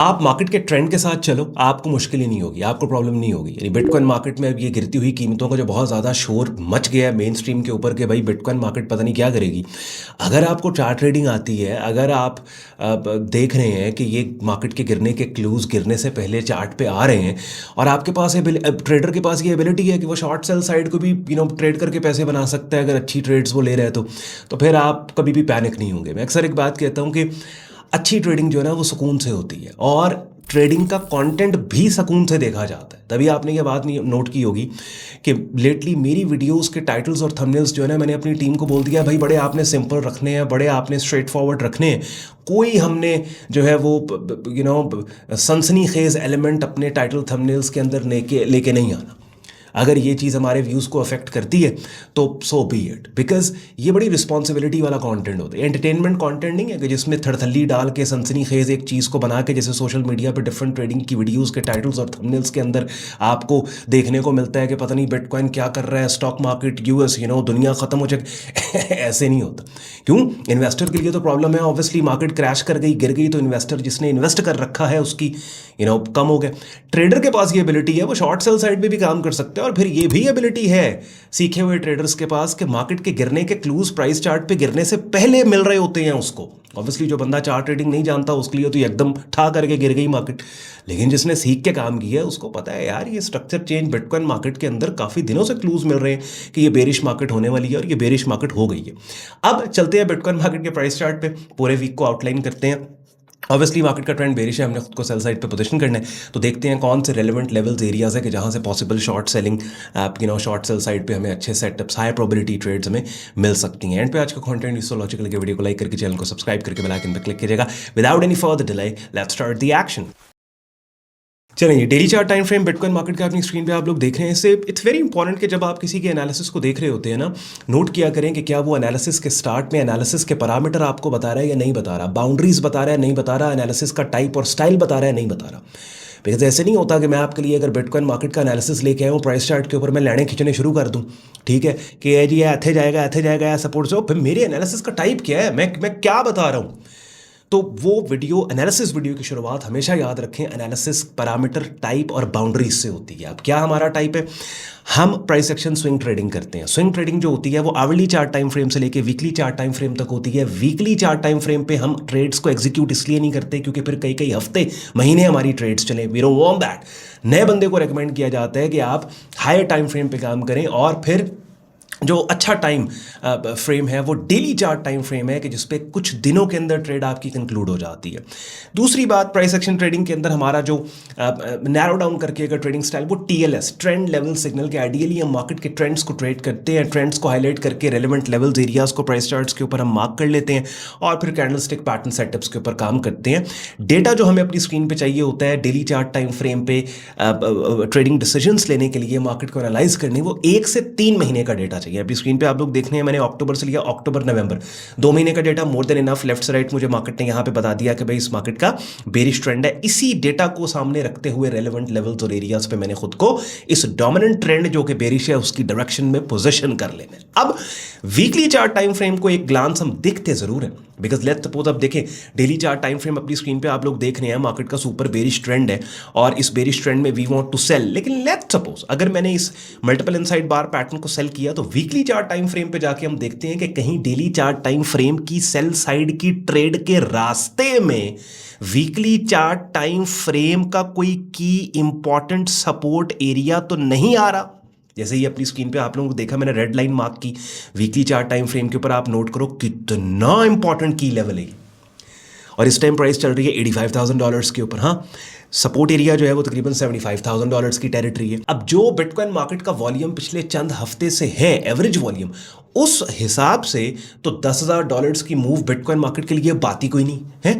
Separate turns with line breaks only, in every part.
आप मार्केट के ट्रेंड के साथ चलो, आपको मुश्किल ही नहीं होगी, आपको प्रॉब्लम नहीं होगी। यानी बिटकॉइन मार्केट में अब ये गिरती हुई कीमतों का जो बहुत ज़्यादा शोर मच गया है मेन स्ट्रीम के ऊपर कि भाई बिटकॉइन मार्केट पता नहीं क्या करेगी। अगर आपको चार्ट ट्रेडिंग आती है, अगर आप देख रहे हैं कि ये मार्केट के गिरने के क्लूज गिरने से पहले चार्ट पे आ रहे हैं और आपके पास ट्रेडर के पास ये एबिलिटी है कि वो शॉर्ट सेल साइड को भी ट्रेड करके पैसे बना सकता है, अगर अच्छी ट्रेड्स वो ले रहे हैं तो फिर आप कभी भी पैनिक नहीं होंगे। मैं अक्सर एक बात कहता हूँ कि अच्छी ट्रेडिंग जो है ना वो सुकून से होती है और ट्रेडिंग का कंटेंट भी सुकून से देखा जाता है। तभी आपने ये बात नोट की होगी कि लेटली मेरी वीडियोस के टाइटल्स और थंबनेल्स जो है ना, मैंने अपनी टीम को बोल दिया भाई बड़े आपने सिंपल रखने हैं, बड़े आपने स्ट्रेट फॉरवर्ड रखने हैं। कोई हमने जो है वो सनसनी खेज एलिमेंट अपने टाइटल थंबनेल्स के अंदर लेके नहीं आना। अगर ये चीज़ हमारे व्यूज़ को अफेक्ट करती है तो सो बी इट, बिकॉज ये बड़ी रिस्पॉन्सिबिलिटी वाला कंटेंट होता है। एंटरटेनमेंट कंटेंट नहीं है कि जिसमें थड़थल्ली डाल के सनसनी खेज एक चीज़ को बना के जैसे सोशल मीडिया पे डिफरेंट ट्रेडिंग की वीडियोस के टाइटल्स और थंबनेल्स के अंदर आपको देखने को मिलता है कि पता नहीं बिटकॉइन क्या कर रहा है, स्टॉक मार्केट यूएस दुनिया ख़त्म हो जाए। ऐसे नहीं होता। क्यों? इन्वेस्टर के लिए तो प्रॉब्लम है ऑब्वियसली, मार्केट क्रैश कर गई, गिर गई तो इन्वेस्टर जिसने इन्वेस्ट कर रखा है उसकी कम हो गया। ट्रेडर के पास ये एबिलिटी है, वो शॉर्ट सेल साइड पे भी काम कर सकते हैं। और फिर ये भी एबिलिटी है सीखे हुए ट्रेडर्स के पास कि मार्केट के गिरने के क्लूज प्राइस चार्ट पे गिरने से पहले मिल रहे होते हैं उसको। ऑब्वियसली जो बंदा चार्ट ट्रेडिंग नहीं जानता उसके लिए तो एकदम ठा करके गिर गई मार्केट, लेकिन जिसने सीख के काम किया है उसको पता है यार ये स्ट्रक्चर चेंज बिटकॉइन मार्केट के अंदर काफ़ी दिनों से क्लूज मिल रहे हैं कि ये बेरिश मार्केट होने वाली है और ये बेरिश मार्केट हो गई है। अब चलते हैं बिटकॉइन मार्केट के प्राइस चार्ट पे, पूरे वीक को आउटलाइन करते हैं। ऑब्वियसली मार्केट का ट्रेंड बेरिश है, हमने खुद को सेल साइड पे पोजीशन करना है, तो देखते हैं कौन से रेलेवेंट लेवल्स एरियाज है कि जहां से पॉसिबल शॉर्ट सेलिंग आप शॉर्ट सेल साइड पे हमें अच्छे सेटअप्स हाई प्रोबेबिलिटी ट्रेड्स हमें मिल सकती हैं। एंड पे आज का कंटेंट यूजुअल के वीडियो को लाइक करके चैनल को सब्सक्राइब करके बेल आइकन पर क्लिक कीजिएगा। Without any further delay let's start the action. चलिए, daily chart time frame bitcoin market का अपनी स्क्रीन पे आप लोग देख रहे हैं। इससे इट्स वेरी इंपॉर्टेंट कि जब आप किसी के एनालिसिस को देख रहे होते हैं ना, नोट किया करें कि क्या वो एनालिसिस के स्टार्ट में एनालिसिस के पैरामीटर आपको बता रहा है या नहीं बता रहा, बाउंड्रीज बता रहा है नहीं बता रहा, एनालिसिस का टाइप और स्टाइल बता रहा है नहीं बता रहा। बिकॉज ऐसे नहीं होता कि मैं आपके लिए अगर बिटकॉइन मार्केट का एनालिसिस लेके आया हूँ, प्राइस चार्ट के ऊपर मैं लेने खींचने शुरू कर दूँ, ठीक है कि ये जी ऐथे जाएगा सपोर्ट से, फिर मेरे एनालिसिस का टाइप क्या है, मैं क्या बता रहा हूँ। तो वो एनालिसिस वीडियो की शुरुआत हमेशा याद रखें, एनालिसिस पैरामीटर टाइप और बाउंड्रीज से होती है। अब क्या हमारा टाइप है, हम प्राइस एक्शन स्विंग ट्रेडिंग करते हैं। स्विंग ट्रेडिंग जो होती है वो आवरली चार्ट टाइम फ्रेम से लेके वीकली चार्ट टाइम फ्रेम तक होती है। वीकली चार्ट टाइम फ्रेम पे हम ट्रेड्स को एग्जीक्यूट इसलिए नहीं करते क्योंकि फिर कई कई हफ्ते महीने हमारी ट्रेड्स चले, वी डोंट वांट दैट। नए बंदे को रेकमेंड किया जाता है कि आप हायर टाइम फ्रेम पे काम करें और फिर जो अच्छा टाइम फ्रेम है वो डेली चार्ट टाइम फ्रेम है कि जिसपे कुछ दिनों के अंदर ट्रेड आपकी कंक्लूड हो जाती है। दूसरी बात, प्राइस एक्शन ट्रेडिंग के अंदर हमारा जो नैरो डाउन करके अगर ट्रेडिंग स्टाइल वो टीएलएस, ट्रेंड लेवल सिग्नल के, आइडियली हम मार्केट के ट्रेंड्स को ट्रेड करते हैं, ट्रेंड्स को हाईलाइट करके रेलेवेंट लेवल्स एरियाज को प्राइस चार्ट्स के ऊपर हम मार्क कर लेते हैं और फिर कैंडलस्टिक पैटर्न सेटअप्स के ऊपर काम करते हैं। डेटा जो हमें अपनी स्क्रीन पर चाहिए होता है डेली चार्ट टाइम फ्रेम पे ट्रेडिंग डिसीजंस लेने के लिए, मार्केट को एनालाइज करने, वो 1 से 3 महीने का डेटा चाहिए। अभी स्क्रीन पे आप लोग देखने हैं, मैंने अक्टूबर से लिया, अक्टूबर नवंबर 2 महीने का data more than enough. Left से राइट मुझे मार्केट ने यहां पे बता दिया कि भाई इस मार्केट का बेरिश ट्रेंड है। इसी डेटा को सामने रखते हुए रेलेवेंट लेवल्स और एरियाज पे मैंने खुद को इस डोमिनेंट ट्रेंड जो कि बेरिश है उसकी डायरेक्शन में पोजीशन कर लेना है। अब वीकली चार्ट टाइम फ्रेम को एक ग्लांस हम देखते जरूर है, बिकॉज लेट्स सपोज अब देखें डेली चार्ट टाइम फ्रेम अपनी स्क्रीन पे आप लोग देख रहे हैं, मार्केट का सुपर बेरिश ट्रेंड है और इस बेरिश ट्रेंड में वी वांट टू सेल। लेकिन लेट्स सपोज अगर मैंने इस मल्टीपल इनसाइड बार पैटर्न को सेल किया तो वीकली चार्ट टाइम फ्रेम पे जाके हम देखते हैं कि कहीं डेली चार्ट टाइम फ्रेम की सेल साइड की ट्रेड के रास्ते में वीकली चार्ट टाइम फ्रेम का कोई की इंपॉर्टेंट सपोर्ट एरिया तो नहीं आ रहा। जैसे ही अपनी स्क्रीन पे आप लोगों को देखा, मैंने रेड लाइन मार्क की वीकली चार्ट टाइम फ्रेम के ऊपर, आप नोट करो कितना इंपॉर्टेंट की लेवल है और इस टाइम प्राइस चल रही है $85,000 के ऊपर। हाँ, सपोर्ट एरिया जो है वो तकरीबन $75,000 की टेरिटरी है। अब जो बिटकॉइन मार्केट का वॉल्यूम पिछले चंद हफ्ते से है, एवरेज वॉल्यूम, उस हिसाब से तो $10,000 की मूव बिटकॉइन मार्केट के लिए बात ही कोई नहीं है।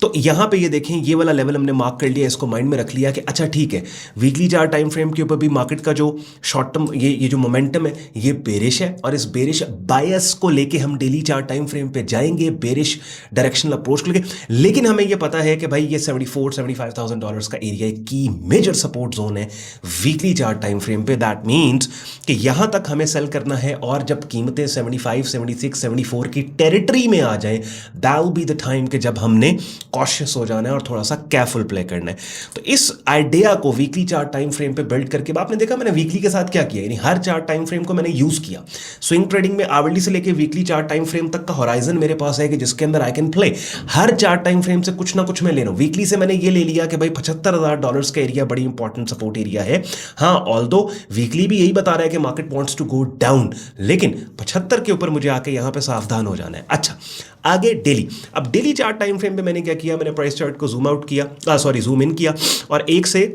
तो यहां पे ये देखें, ये वाला लेवल हमने मार्क कर लिया, इसको माइंड में रख लिया कि अच्छा ठीक है, वीकली चार्ट टाइम फ्रेम के ऊपर भी मार्केट का जो शॉर्ट टर्म ये जो मोमेंटम है ये बेरिश है और इस बेरिश बायस को लेके हम डेली चार्ट टाइम फ्रेम पे जाएंगे, बेरिश डायरेक्शनल अप्रोच को लेके। लेकिन हमें ये पता है कि भाई ये $74,000-$75,000 का एरिया की मेजर सपोर्ट जोन है वीकली चार्ट टाइम फ्रेम पे। दैट मीन्स कि यहां तक हमें सेल करना है और जब कीमत कीमतें 75, 76, 74 की टेरिटरी में आ जाएं, that will be the time कि जब हमने कॉशियस हो जाना है और थोड़ा सा केयरफुल प्ले करना है। तो इस आइडिया को वीकली चार्ट टाइम फ्रेम पे बिल्ड करके आपने देखा मैंने वीकली के साथ क्या किया, यानी हर चार्ट टाइम फ्रेम को मैंने यूज किया। स्विंग ट्रेडिंग में आवरली से लेके वीकली चार्ट टाइम फ्रेम तक का होराइजन मेरे पास है कि जिसके अंदर I can play. Her chart time frame से कुछ ना कुछ मैं ले रहा हूं। वीकली से मैंने ये ले लिया कि भाई $75,000 का एरिया बड़ी इंपॉर्टेंट सपोर्ट एरिया है। हाँ, ऑल्दो वीकली भी यही बता रहा है कि market wants to go down, लेकिन 75 के ऊपर मुझे आके यहां पे सावधान हो जाना है। अच्छा, आगे डेली। अब डेली चार्ट टाइम फ्रेम पे मैंने क्या किया, मैंने प्राइस चार्ट को जूम आउट किया, जूम इन किया और एक से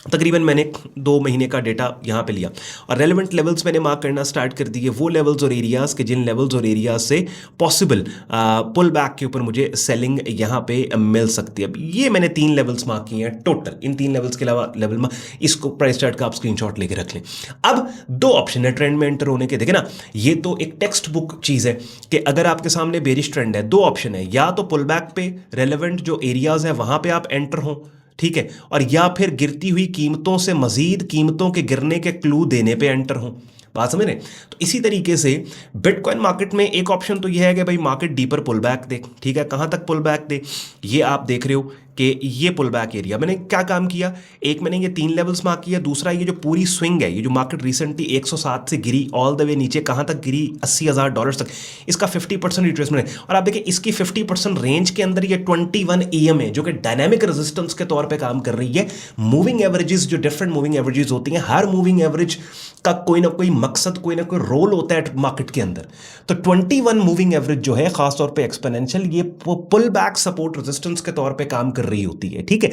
तकरीबन मैंने 2 महीने का डेटा यहाँ पे लिया और रेलेवेंट लेवल्स मैंने मार्क करना स्टार्ट कर दिए, वो लेवल्स और एरियाज के जिन लेवल्स और एरियाज से पॉसिबल पुल बैक के ऊपर मुझे सेलिंग यहाँ पे मिल सकती है। अब ये मैंने 3 लेवल्स मार्क किए हैं टोटल। इन 3 लेवल्स के अलावा लेवल में इसको प्राइस चार्ट का आप स्क्रीनशॉट लेके रख लें। अब 2 ऑप्शन है ट्रेंड में एंटर होने के। देखे ना, ये तो एक टेक्स्ट बुक चीज़ है कि अगर आपके सामने बेरिश ट्रेंड है, 2 ऑप्शन है, या तो पुल बैक पे रेलेवेंट जो एरियाज है वहाँ पे आप एंटर हों, ठीक है, और या फिर गिरती हुई कीमतों से मजीद कीमतों के गिरने के क्लू देने पे एंटर हो। बात समझ रहे? तो इसी तरीके से बिटकॉइन मार्केट में एक ऑप्शन तो यह है कि भाई मार्केट डीपर पुल बैक दे, ठीक है, कहां तक पुल बैक दे ये आप देख रहे हो कि ये पुल बैक एरिया। मैंने क्या काम किया, एक मैंने ये 3 लेवल्स मार्क किया, दूसरा ये जो पूरी स्विंग है, ये जो मार्केट रिसेंटली 107 से गिरी ऑल द वे नीचे कहां तक गिरी, $80,000 तक, इसका 50% रिट्रेसमेंट है। और आप देखिए इसकी 50% रेंज के अंदर ये 21 EM है जो कि डायनेमिक रेजिस्टेंस के तौर पे काम कर रही है। मूविंग एवरेजेस, जो डिफरेंट मूविंग एवरेजेस होती हैं, हर मूविंग एवरेज का कोई ना कोई मकसद, कोई ना कोई रोल होता है मार्केट के अंदर। तो 21 मूविंग एवरेज जो है खासतौर पे एक्सपोनेंशियल, ये पुल बैक सपोर्ट रेजिस्टेंस के तौर पे काम कर रही होती है, ठीक है,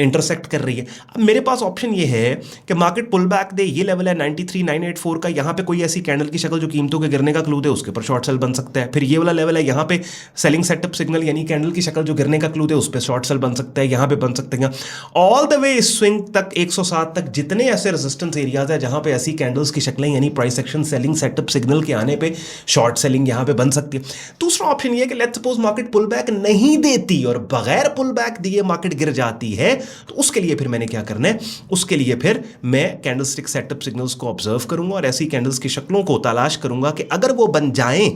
इंटरसेक्ट कर रही है। अब मेरे पास ऑप्शन ये है कि मार्केट पुल बैक दे, ये लेवल है 93,984 का, यहां पे कोई ऐसी कैंडल की शक्ल जो कीमतों के गिरने का क्लू दे, उसके ऊपर शॉर्ट सेल बन सकता है। फिर ये वाला लेवल है, यहां पे सेलिंग सेटअप सिग्नल यानी कैंडल की शक्ल जो गिरने का क्लू दे, उस पर शॉर्ट सेल बन सकता है, यहां पे बन सकते हैं। ऑल द वे स्विंग तक 107 तक जितने ऐसे रेजिस्टेंस एरियाज है जहां पे ऐसी कैंडल्स की शक्लें यानी price action selling setup signal के आने पे शॉर्ट सेलिंग यहां पे बन सकती है। दूसरा ऑप्शन ये है कि let's suppose market pull back नहीं देती और बगैर पुल बैक दिए मार्केट गिर जाती है, तो उसके लिए फिर मैंने क्या करना है, उसके लिए फिर मैं कैंडलस्टिक सेटअप सिग्नल्स को ऑब्जर्व करूंगा और ऐसी कैंडल्स की शक्लों को तलाश करूंगा कि अगर वो बन जाएं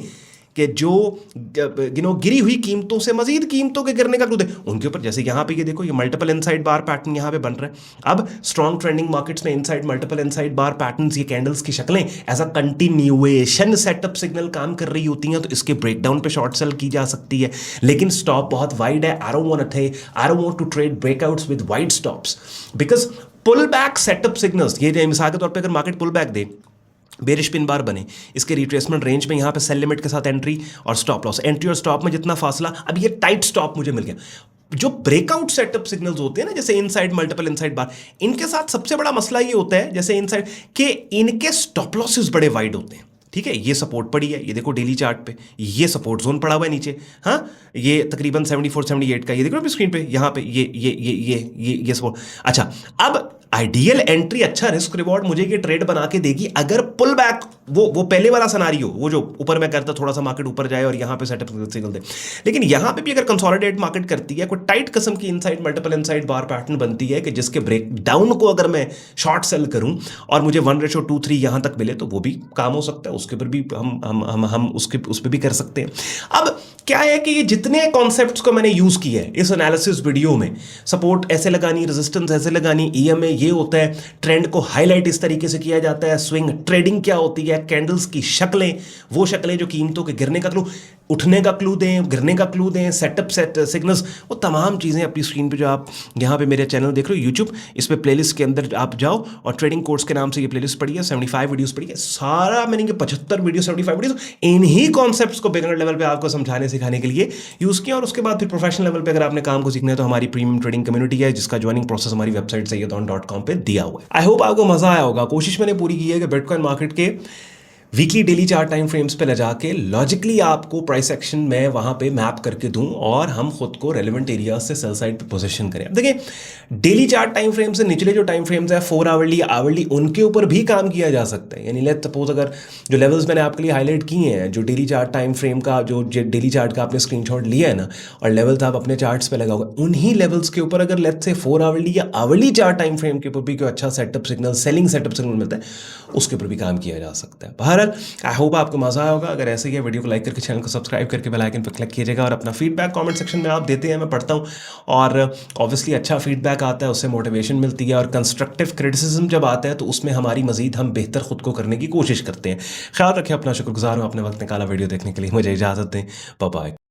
कि जो गिरी हुई कीमतों से मजीद कीमतों के गिरने का क्लू दे, उनके ऊपर, जैसे यहां पे ये देखो, ये मल्टीपल इनसाइड बार पैटर्न यहां पे बन रहा है। अब स्ट्रॉन्ग ट्रेंडिंग मार्केट्स में inside multiple inside bar patterns, ये कैंडल्स की शक्लें as a continuation setup signal काम कर रही होती हैं, तो इसके ब्रेकडाउन पे शॉर्ट सेल की जा सकती है, लेकिन स्टॉप बहुत वाइड है। I don't want to trade breakouts with wide stops because pull back setup signals, ये मिसाल के तौर पर अगर मार्केट पुल बैक दे, बेरिश पिन बार बने, इसके रिट्रेसमेंट रेंज में यहाँ पे सेल लिमिट के साथ एंट्री और स्टॉप लॉस, एंट्री और स्टॉप में जितना फासला, अब ये टाइट स्टॉप मुझे मिल गया। जो ब्रेकआउट सेटअप सिग्नल्स होते हैं ना, जैसे इनसाइड मल्टीपल इनसाइड बार, इनके साथ सबसे बड़ा मसला ये होता है, जैसे इनसाइड के इनके स्टॉप लॉसेस बड़े वाइड होते हैं, ठीक है। ये सपोर्ट पड़ी है, ये देखो डेली चार्ट पे ये सपोर्ट जोन पड़ा हुआ है नीचे, हाँ, ये तकरीबन 74 78 का, ये देखो स्क्रीन पे, यहाँ पे ये सपोर्ट। अच्छा, अब आइडियल एंट्री, अच्छा रिस्क रिवॉर्ड मुझे ये ट्रेड बना के देगी अगर पुल बैक, वो पहले वाला सिनारियो, वो जो ऊपर मैं करता थोड़ा सा मार्केट ऊपर जाए और यहाँ पे सेटअप सिग्नल दे। लेकिन यहाँ पे भी अगर कंसोलिडेट मार्केट करती है, कोई टाइट किस्म की इनसाइड मल्टीपल इनसाइड बार पैटर्न बनती है कि जिसके ब्रेक डाउन को अगर मैं शॉर्ट सेल करूं और मुझे 1:2-3 यहाँ तक मिले, तो वो भी काम हो सकता है, उसके ऊपर भी हम उस पर भी कर सकते हैं। अब क्या है कि ये जितने कॉन्सेप्ट्स को मैंने यूज किया है इस एनालिसिस वीडियो में, सपोर्ट ऐसे लगानी, रेजिस्टेंस ऐसे लगानी, ईएमए ये होता है, ट्रेंड को हाईलाइट इस तरीके से किया जाता है, स्विंग ट्रेडिंग क्या होती है, कैंडल्स की शक्लें, वो शक्लें जो कीमतों के गिरने का क्लू, उठने का क्लू दें, गिरने का क्लू दें, सेटअप सिग्नल्स, वो तमाम चीज़ें अपनी स्क्रीन पे जो आप यहाँ पे मेरे चैनल देख रहे हो यूट्यूब, इस पे प्लेलिस्ट के अंदर आप जाओ और ट्रेडिंग कोर्स के नाम से ये प्लेलिस्ट पड़ी है, 75 वीडियोस पड़ी है, सारा मैंने ये 75 वीडियो 75 वीडियोस इन्हीं कॉन्सेप्ट्स को बिगिनर लेवल पे आपको समझाने सिखाने के लिए यूज़ किया। और उसके बाद फिर प्रोफेशनल लेवल पे अगर आपने काम को सीखना है तो हमारी प्रीमियम ट्रेडिंग कम्युनिटी है, जिसका ज्वाइनिंग प्रोसेस हमारी वेबसाइट sayyadon.com पे दिया हुआ है। आई होप आपको मजा आया होगा। कोशिश मैंने पूरी की है कि बिटकॉइन मार्केट के weekly daily chart time frames पे ले जाके लॉजिकली आपको प्राइस एक्शन में वहां पे मैप करके दूं और हम खुद को रेलेवेंट एरियाज से सेल साइड पे पोजीशन करें। अब देखिए, डेली चार्ट टाइम फ्रेम से निचले जो टाइम फ्रेम्स है 4 आवरली, उनके ऊपर भी काम किया जा सकता है। यानी लेट्स सपोज अगर जो लेवल्स मैंने आपके लिए हाईलाइट किए हैं, जो डेली चार्ट टाइम फ्रेम का, जो डेली चार्ट का आपने स्क्रीनशॉट लिया है ना और लेवल्स आप अपने चार्ट्स पे लगाओगे, उन्हीं लेवल्स के ऊपर अगर लेट्स से 4 आवरली या आवरली चार्ट टाइम फ्रेम के ऊपर भी कोई अच्छा setup signal, selling setup signal मिलता है, उसके ऊपर भी काम किया जा सकता है। बहरहाल बहरहाल आई होप आपको मज़ा आया होगा। अगर ऐसे ही है वीडियो को लाइक करके चैनल को सब्सक्राइब करके बेल आइकन पर क्लिक कीजिएगा और अपना फीडबैक कमेंट सेक्शन में आप देते हैं, मैं पढ़ता हूँ। और ऑब्वियसली अच्छा फीडबैक आता है, उससे मोटिवेशन मिलती है, और कंस्ट्रक्टिव क्रिटिसिज्म जब आता है तो उसमें हमारी मजीद हम बेहतर खुद को करने की कोशिश करते हैं। ख्याल रखें अपना, शुक्रगुजार हूँ आपने वक्त निकाला वीडियो देखने के लिए। मुझे इजाज़त दें, बाय बाय।